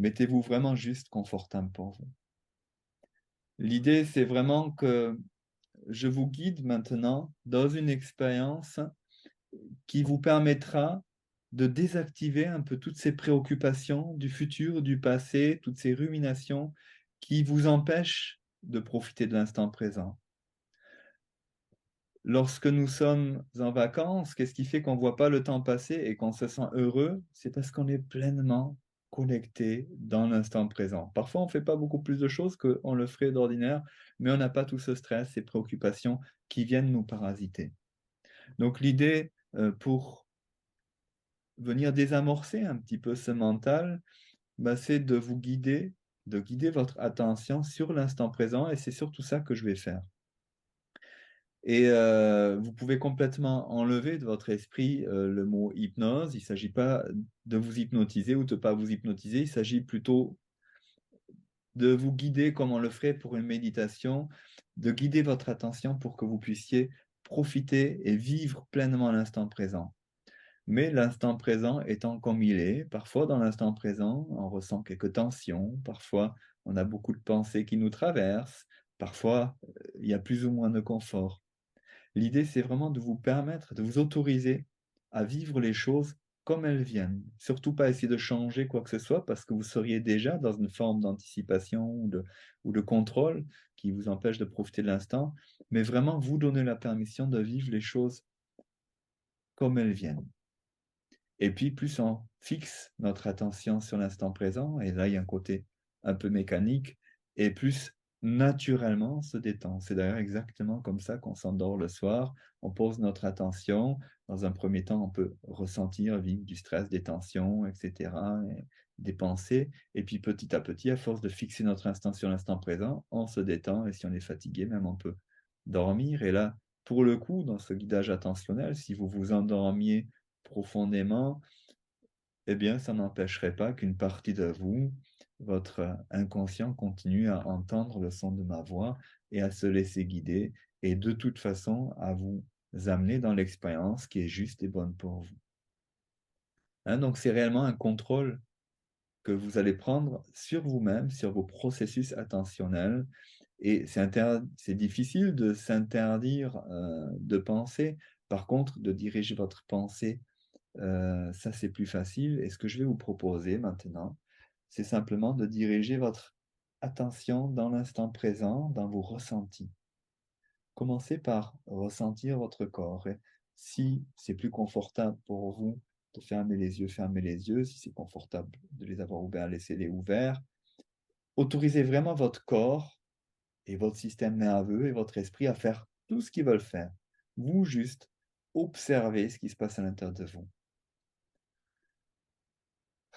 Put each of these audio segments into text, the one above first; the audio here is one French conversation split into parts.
Mettez-vous vraiment juste confortable pour vous. L'idée, c'est vraiment que je vous guide maintenant dans une expérience qui vous permettra de désactiver un peu toutes ces préoccupations du futur, du passé, toutes ces ruminations qui vous empêchent de profiter de l'instant présent. Lorsque nous sommes en vacances, qu'est-ce qui fait qu'on ne voit pas le temps passer et qu'on se sent heureux? C'est parce qu'on est pleinement connecté dans l'instant présent. Parfois, on ne fait pas beaucoup plus de choses qu'on le ferait d'ordinaire, mais on n'a pas tout ce stress, ces préoccupations qui viennent nous parasiter. Donc l'idée pour venir désamorcer un petit peu ce mental, bah, c'est de vous guider, de guider votre attention sur l'instant présent, et c'est surtout ça que je vais faire. Et vous pouvez complètement enlever de votre esprit le mot hypnose. Il ne s'agit pas de vous hypnotiser ou de ne pas vous hypnotiser, il s'agit plutôt de vous guider comme on le ferait pour une méditation, de guider votre attention pour que vous puissiez profiter et vivre pleinement l'instant présent. Mais l'instant présent étant comme il est, parfois dans l'instant présent, on ressent quelques tensions, parfois on a beaucoup de pensées qui nous traversent, parfois il y a plus ou moins de confort. L'idée, c'est vraiment de vous permettre, de vous autoriser à vivre les choses comme elles viennent. Surtout pas essayer de changer quoi que ce soit parce que vous seriez déjà dans une forme d'anticipation ou de contrôle qui vous empêche de profiter de l'instant, mais vraiment vous donner la permission de vivre les choses comme elles viennent. Et puis, plus on fixe notre attention sur l'instant présent, et là, il y a un côté un peu mécanique, et plus naturellement on se détend. C'est d'ailleurs exactement comme ça qu'on s'endort le soir. On pose notre attention. Dans un premier temps, on peut ressentir, vivre du stress, des tensions, etc., et des pensées. Et puis, petit à petit, à force de fixer notre instant sur l'instant présent, on se détend. Et si on est fatigué, même on peut dormir. Et là, pour le coup, dans ce guidage attentionnel, si vous vous endormiez profondément, eh bien, ça n'empêcherait pas qu'une partie de vous, votre inconscient, continue à entendre le son de ma voix et à se laisser guider et de toute façon à vous amener dans l'expérience qui est juste et bonne pour vous. Hein, donc, c'est réellement un contrôle que vous allez prendre sur vous-même, sur vos processus attentionnels. Et c'est difficile de s'interdire de penser. Par contre, de diriger votre pensée, ça, c'est plus facile. Et ce que je vais vous proposer maintenant, c'est simplement de diriger votre attention dans l'instant présent, dans vos ressentis. Commencez par ressentir votre corps. Et si c'est plus confortable pour vous de fermer les yeux, fermez les yeux. Si c'est confortable de les avoir ouverts, laissez-les ouverts. Autorisez vraiment votre corps et votre système nerveux et votre esprit à faire tout ce qu'ils veulent faire. Vous juste observez ce qui se passe à l'intérieur de vous.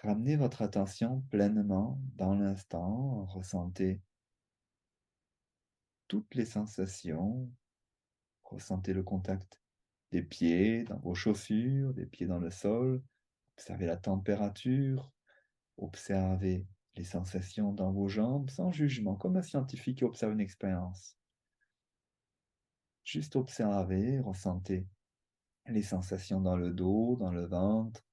Ramenez votre attention pleinement dans l'instant, ressentez toutes les sensations, ressentez le contact des pieds dans vos chaussures, des pieds dans le sol, observez la température, observez les sensations dans vos jambes sans jugement, comme un scientifique qui observe une expérience. Juste observez, ressentez les sensations dans le dos, dans le ventre,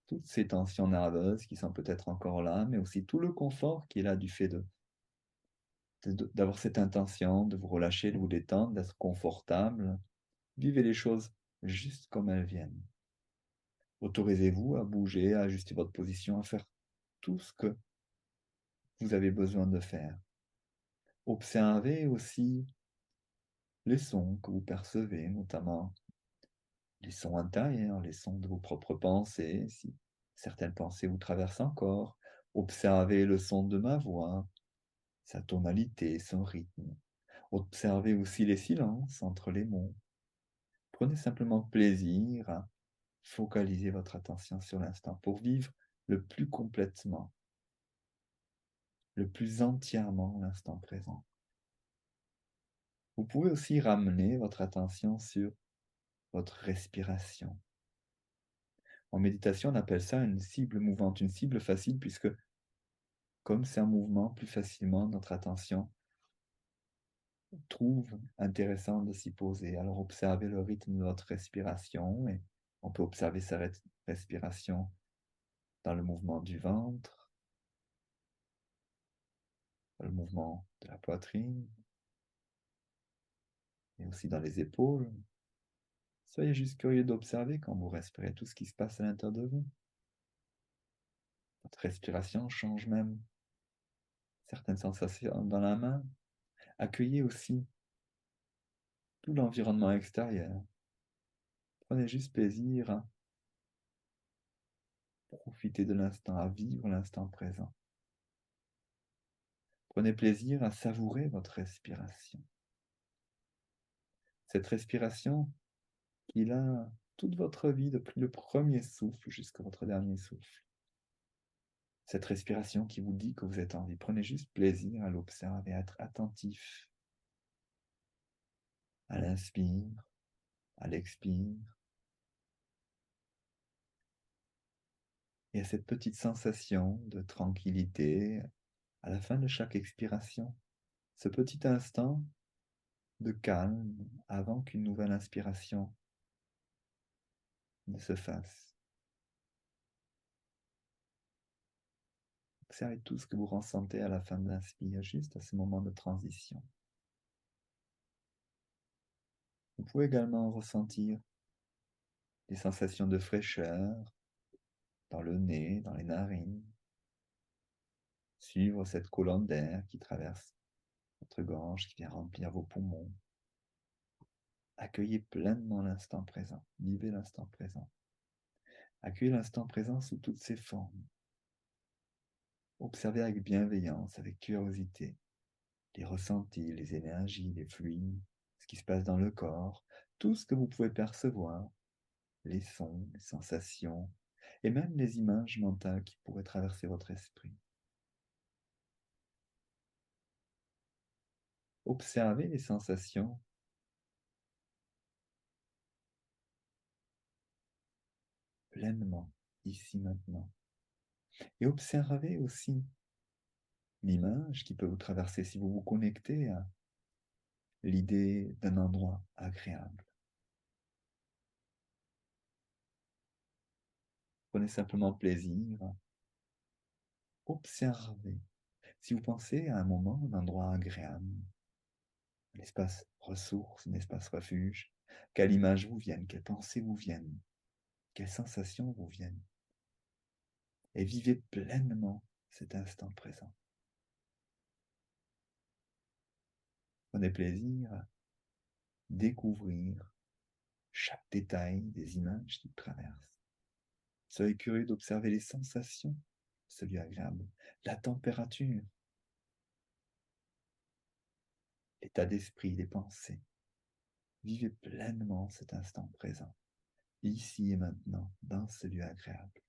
toutes ces tensions nerveuses qui sont peut-être encore là, mais aussi tout le confort qui est là du fait d'avoir cette intention de vous relâcher, de vous détendre, d'être confortable. Vivez les choses juste comme elles viennent. Autorisez-vous à bouger, à ajuster votre position, à faire tout ce que vous avez besoin de faire. Observez aussi les sons que vous percevez, notamment les sons intérieurs, les sons de vos propres pensées, si certaines pensées vous traversent encore. Observez le son de ma voix, sa tonalité, son rythme. Observez aussi les silences entre les mots. Prenez simplement plaisir à focaliser votre attention sur l'instant pour vivre le plus complètement, le plus entièrement l'instant présent. Vous pouvez aussi ramener votre attention sur votre respiration. En méditation, on appelle ça une cible mouvante, une cible facile, puisque comme c'est un mouvement, plus facilement notre attention trouve intéressant de s'y poser. Alors observez le rythme de votre respiration et on peut observer sa respiration dans le mouvement du ventre, le mouvement de la poitrine, et aussi dans les épaules. Soyez juste curieux d'observer quand vous respirez tout ce qui se passe à l'intérieur de vous. Votre respiration change même certaines sensations dans la main. Accueillez aussi tout l'environnement extérieur. Prenez juste plaisir à profiter de l'instant, à vivre l'instant présent. Prenez plaisir à savourer votre respiration. Cette respiration qui a toute votre vie, depuis le premier souffle jusqu'à votre dernier souffle. Cette respiration qui vous dit que vous êtes en vie. Prenez juste plaisir à l'observer, à être attentif à l'inspire, à l'expire, et à cette petite sensation de tranquillité à la fin de chaque expiration, ce petit instant de calme avant qu'une nouvelle inspiration ne se fasse. Observez tout ce que vous ressentez à la fin de l'inspire, juste à ce moment de transition. Vous pouvez également ressentir des sensations de fraîcheur dans le nez, dans les narines, suivre cette colonne d'air qui traverse votre gorge, qui vient remplir vos poumons. Accueillez pleinement l'instant présent, vivez l'instant présent. Accueillez l'instant présent sous toutes ses formes. Observez avec bienveillance, avec curiosité, les ressentis, les énergies, les fluides, ce qui se passe dans le corps, tout ce que vous pouvez percevoir, les sons, les sensations, et même les images mentales qui pourraient traverser votre esprit. Observez les sensations pleinement, ici maintenant. Et observez aussi l'image qui peut vous traverser si vous vous connectez à l'idée d'un endroit agréable. Prenez simplement plaisir à observer. Si vous pensez à un moment, un endroit agréable, un espace ressource, un espace refuge, quelle image vous vienne, quelles pensées vous viennent, quelles sensations vous viennent. Et vivez pleinement cet instant présent. Prenez plaisir à découvrir chaque détail des images qui traversent. Soyez curieux d'observer les sensations, celui agréable, la température, l'état d'esprit, les pensées. Vivez pleinement cet instant présent, ici et maintenant, dans ce lieu agréable.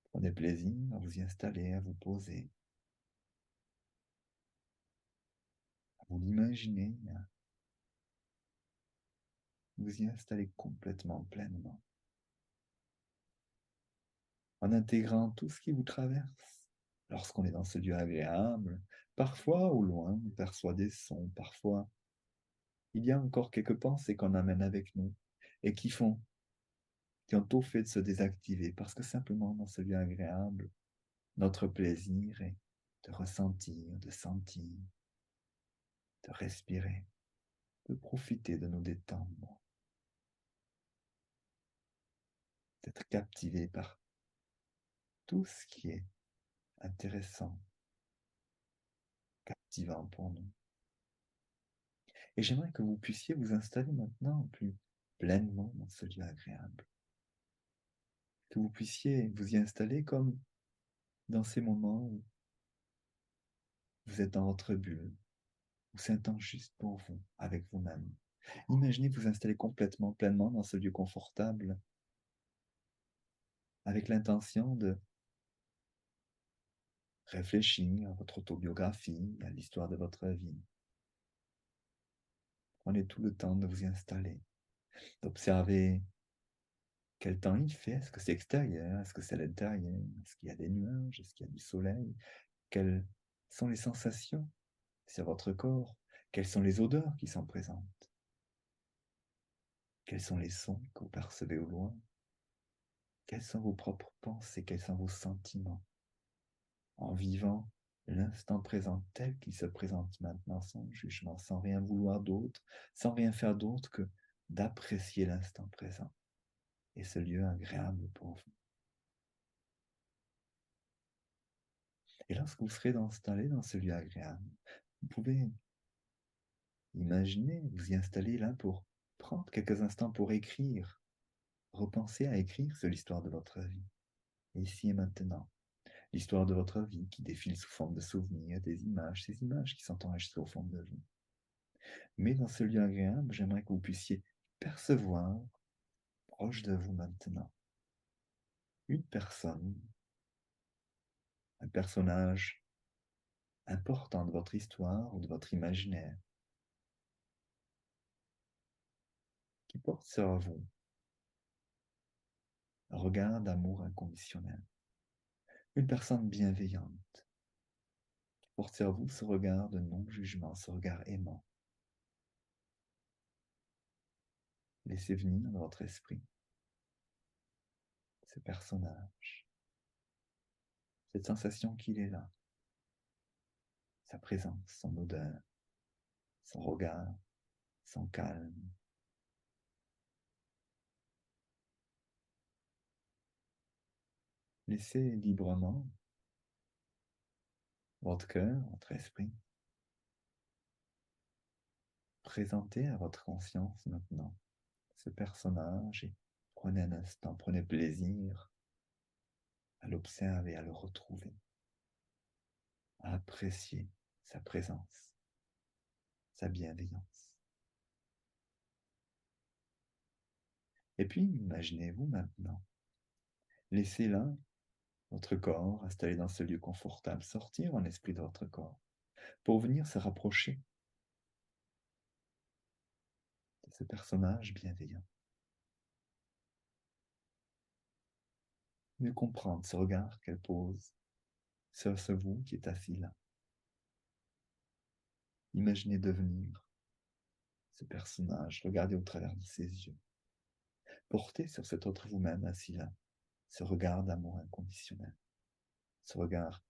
Prenez plaisir à vous y installer, à vous poser, à vous l'imaginer, à vous y installer complètement, pleinement, en intégrant tout ce qui vous traverse. Lorsqu'on est dans ce lieu agréable, parfois au loin, on perçoit des sons, parfois il y a encore quelques pensées qu'on amène avec nous et qui ont tout fait de se désactiver parce que simplement dans ce lieu agréable, notre plaisir est de ressentir, de sentir, de respirer, de profiter, de nous détendre, d'être captivé par tout ce qui est intéressant, captivant pour nous. Et j'aimerais que vous puissiez vous installer maintenant plus pleinement dans ce lieu agréable. Que vous puissiez vous y installer comme dans ces moments où vous êtes dans votre bulle, où c'est un temps juste pour vous, avec vous-même. Imaginez vous installer complètement, pleinement dans ce lieu confortable, avec l'intention de réfléchir à votre autobiographie, à l'histoire de votre vie. Prenez tout le temps de vous y installer, d'observer quel temps il fait, est-ce que c'est extérieur, est-ce que c'est à l'intérieur, est-ce qu'il y a des nuages, est-ce qu'il y a du soleil, quelles sont les sensations sur votre corps, quelles sont les odeurs qui sont présentes, quels sont les sons que vous percevez au loin, quelles sont vos propres pensées, quels sont vos sentiments en vivant l'instant présent tel qu'il se présente maintenant, sans jugement, sans rien vouloir d'autre, sans rien faire d'autre que d'apprécier l'instant présent et ce lieu agréable pour vous. Et lorsque vous serez installé dans ce lieu agréable, vous pouvez imaginer vous y installer là pour prendre quelques instants pour écrire, repenser à écrire sur l'histoire de votre vie, ici et maintenant. L'histoire de votre vie qui défile sous forme de souvenirs, des images, ces images qui sont enregistrées au fond de vous. Mais dans ce lieu agréable, j'aimerais que vous puissiez percevoir, proche de vous maintenant, une personne, un personnage important de votre histoire ou de votre imaginaire, qui porte sur vous un regard d'amour inconditionnel. Une personne bienveillante, qui porte sur vous ce regard de non-jugement, ce regard aimant. Laissez venir dans votre esprit ce personnage, cette sensation qu'il est là, sa présence, son odeur, son regard, son calme. Laissez librement votre cœur, votre esprit présenter à votre conscience maintenant ce personnage et prenez un instant, prenez plaisir à l'observer, à le retrouver, à apprécier sa présence, sa bienveillance. Et puis, imaginez-vous maintenant, laissez là votre corps installé dans ce lieu confortable, sortir en esprit de votre corps pour venir se rapprocher de ce personnage bienveillant. Mieux comprendre ce regard qu'elle pose sur ce vous qui est assis là. Imaginez devenir ce personnage, regardez au travers de ses yeux. Portez sur cet autre vous-même assis là ce regard d'amour inconditionnel, ce regard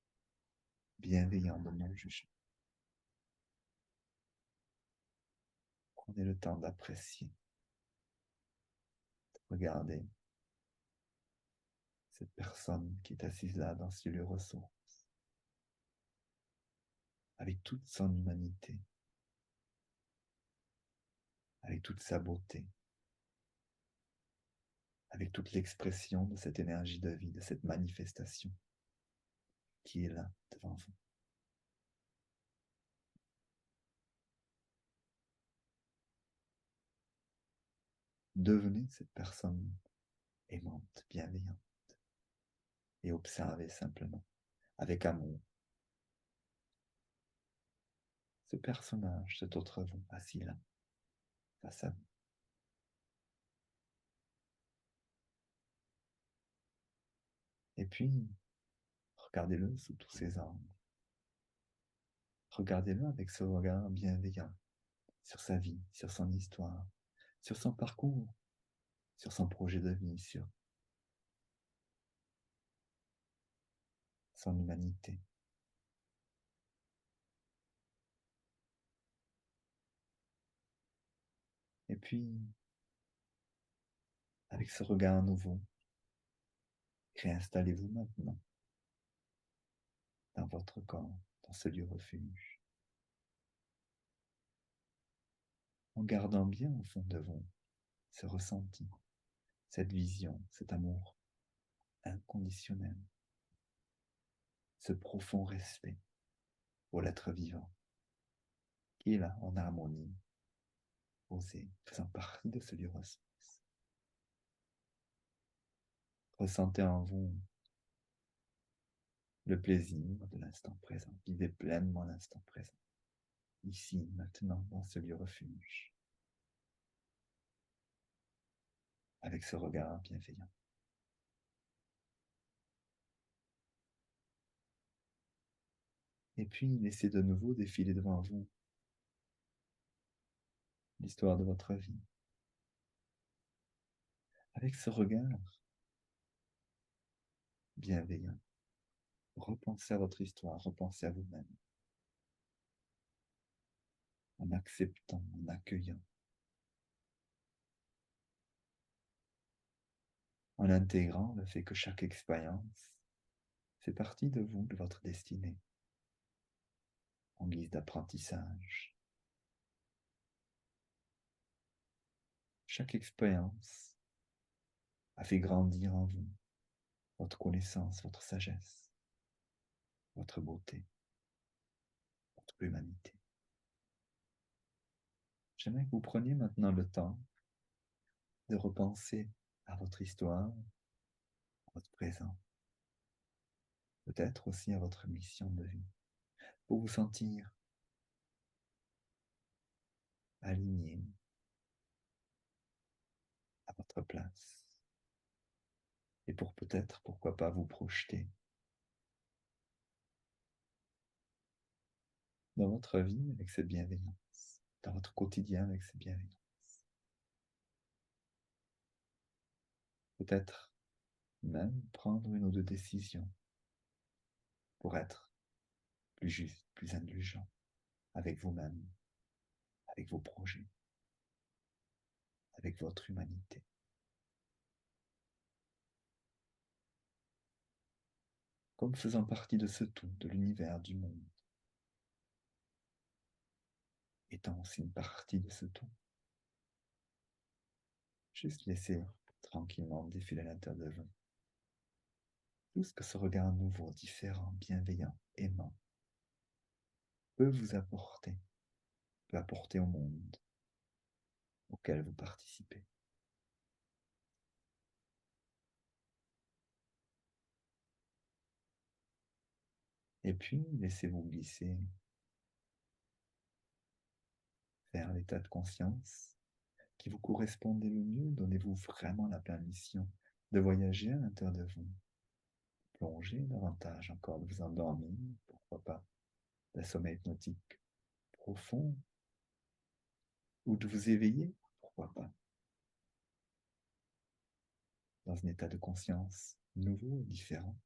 bienveillant de non-jugement. Prenez le temps d'apprécier, de regarder cette personne qui est assise là dans ce lieu ressource, avec toute son humanité, avec toute sa beauté, avec toute l'expression de cette énergie de vie, de cette manifestation qui est là devant vous. Devenez cette personne aimante, bienveillante, et observez simplement, avec amour, ce personnage, cet autre vous, assis là, face à vous. Et puis, regardez-le sous tous ses angles. Regardez-le avec ce regard bienveillant sur sa vie, sur son histoire, sur son parcours, sur son projet de vie, sur son humanité. Et puis, avec ce regard nouveau, réinstallez-vous maintenant dans votre corps, dans ce lieu refuge, en gardant bien au fond de vous ce ressenti, cette vision, cet amour inconditionnel, ce profond respect pour l'être vivant qui est là en harmonie, posé, faisant partie de ce lieu ressource. Ressentez en vous le plaisir de l'instant présent. Vivez pleinement l'instant présent, ici, maintenant, dans ce lieu refuge, avec ce regard bienveillant. Et puis, laissez de nouveau défiler devant vous l'histoire de votre vie, avec ce regard bienveillant, repensez à votre histoire, repensez à vous-même, en acceptant, en accueillant, en intégrant le fait que chaque expérience fait partie de vous, de votre destinée, en guise d'apprentissage. Chaque expérience a fait grandir en vous votre connaissance, votre sagesse, votre beauté, votre humanité. J'aimerais que vous preniez maintenant le temps de repenser à votre histoire, à votre présent, peut-être aussi à votre mission de vie, pour vous sentir aligné à votre place et pour peut-être, pourquoi pas, vous projeter dans votre vie avec cette bienveillance, dans votre quotidien avec cette bienveillance. Peut-être même prendre une ou deux décisions pour être plus juste, plus indulgent avec vous-même, avec vos projets, avec votre humanité. Comme faisant partie de ce tout, de l'univers, du monde, étant aussi une partie de ce tout. Juste laisser tranquillement défiler à l'intérieur de vous tout ce que ce regard nouveau, différent, bienveillant, aimant peut vous apporter, peut apporter au monde auquel vous participez. Et puis, laissez-vous glisser vers l'état de conscience qui vous correspondait le mieux. Donnez-vous vraiment la permission de voyager à l'intérieur de vous, plonger davantage encore, de vous endormir, pourquoi pas, d'un sommeil hypnotique profond, ou de vous éveiller, pourquoi pas, dans un état de conscience nouveau et différent.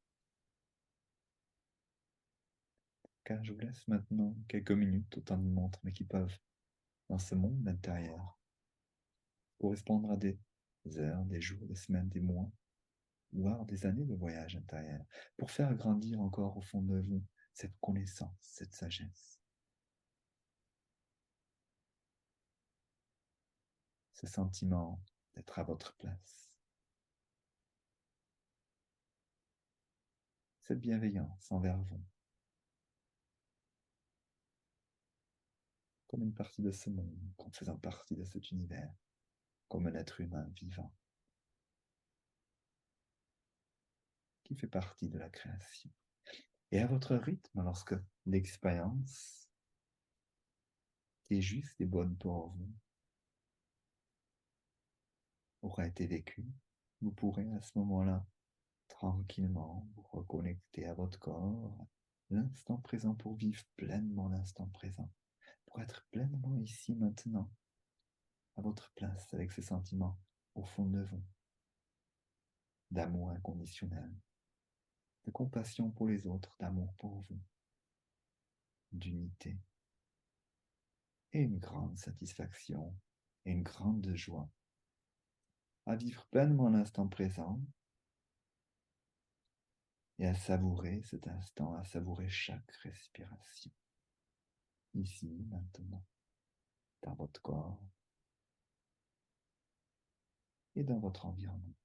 Car je vous laisse maintenant quelques minutes, autant de montres, mais qui peuvent, dans ce monde intérieur, correspondre à des heures, des jours, des semaines, des mois, voire des années de voyage intérieur, pour faire grandir encore au fond de vous cette connaissance, cette sagesse, ce sentiment d'être à votre place, cette bienveillance envers vous, comme une partie de ce monde, comme faisant partie de cet univers, comme un être humain vivant, qui fait partie de la création. Et à votre rythme, lorsque l'expérience qui est juste et bonne pour vous aura été vécue, vous pourrez à ce moment-là tranquillement vous reconnecter à votre corps, l'instant présent pour vivre pleinement l'instant présent, pour être pleinement ici maintenant, à votre place avec ces sentiments au fond de vous, d'amour inconditionnel, de compassion pour les autres, d'amour pour vous, d'unité et une grande satisfaction et une grande joie à vivre pleinement l'instant présent et à savourer cet instant, à savourer chaque respiration, ici, maintenant, dans votre corps et dans votre environnement.